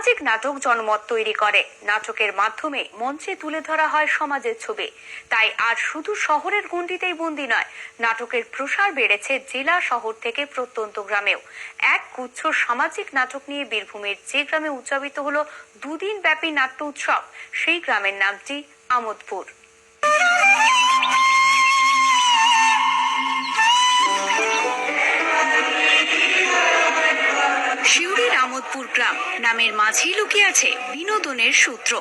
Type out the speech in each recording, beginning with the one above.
সামাজিক নাটক জনমত তৈরি করে। নাটকের মাধ্যমে মঞ্চে তুলে ধরা হয় সমাজের ছবি। তাই আর শুধু শহরের গণ্ডিতেই বন্দী নয়, নাটকের প্রসার বেড়েছে জেলা শহর থেকে প্রত্যন্ত গ্রামেও। এক গুচ্ছ সামাজিক নাটক নিয়ে বীরভূমের যে গ্রামে উদযাপিত হলো দুদিন ব্যাপী নাট্য উৎসব, সেই গ্রামের নামটি আমোদপুর। শিউরির আমোদপুর গ্রাম নামের মাঝেই লুকিয়ে আছে বিনোদনের সূত্র।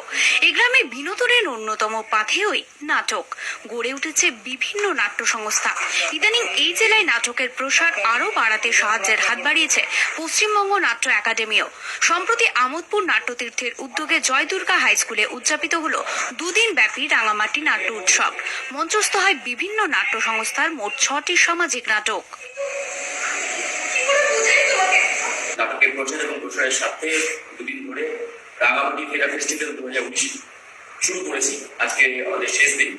এই গ্রামে বিনোদনের অন্যতম পাথেয়ই নাটক। গড়ে উঠেছে বিভিন্ন নাট্য সংস্থা। ইদানিং এই জেলায় নাটকের প্রসার আরও বাড়াতে সাহায্যের হাত বাড়িয়েছে পশ্চিমবঙ্গ নাট্য একাডেমিও। সম্প্রতি আমোদপুর নাট্যতীর্থের উদ্যোগে জয় দুর্গা হাই স্কুলে উদযাপিত হলো দুদিন ব্যাপী রাঙামাটি নাট্য উৎসব। মঞ্চস্থ হয় বিভিন্ন নাট্য সংস্থার মোট 6টি সামাজিক নাটক। নাটকের প্রচার এবং প্রসারের সাথে দুদিন ধরে রাঙামাটি থিয়েটার ফেস্টিভ্যাল 2019 শুরু করেছি। আজকে আমাদের শেষ দিন।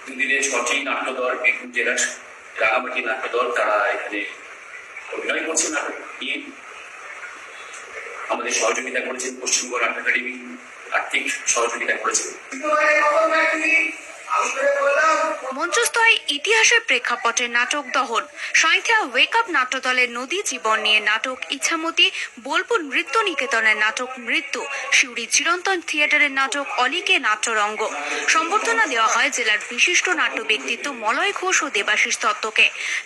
দুদিনে 6টি নাট্যদল, বীরভূম জেলার রাঙামাটি নাট্যদল, তারা এখানে অভিনয় করছে নাটক নিয়ে। আমাদের সহযোগিতা করেছেন পশ্চিমবঙ্গ নাট্য একাডেমি, আর্থিক সহযোগিতা করেছেন। মঞ্চস্থ হয় ইতিহাসের প্রেক্ষাপটে নাটক দহন। সাঁইথিয়া ওয়েক আপ নাট্যদলের নদী জীবন নিয়ে নাটক ইচ্ছামতি, বোলপুর নৃত্য নিকেতনের নাটক মৃত্যু, শিউরি চিরন্তন থিয়েটারের নাটক অলিকে নাট্যরঙ্গ। সম্বর্ধনা দেওয়া হয় জেলার বিশিষ্ট নাট্য ব্যক্তিত্ব মলয় ঘোষ ও দেবাশিস দত্তকে।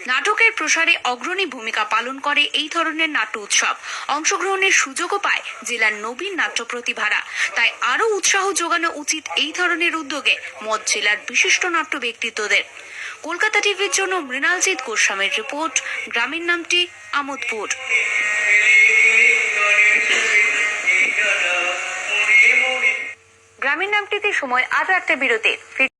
নাটকের প্রসারে অগ্রণী ভূমিকা পালন করে এই ধরনের নাট্য উৎসব। অংশগ্রহণের সুযোগও পায় জেলার নবীন নাট্য প্রতিভারা। তাই আরও উৎসাহ যোগানো উচিত এই ধরনের উদ্যোগে মত জেলার বিশিষ্ট নাট্য ব্যক্তিত্বদের। কলকাতা টিভির জন্য মৃণালজিৎ গোস্বামীর রিপোর্ট। গ্রামের নামটি আমোদপুর। গ্রামের নামটিতে সময় আরও একটা বিরতির।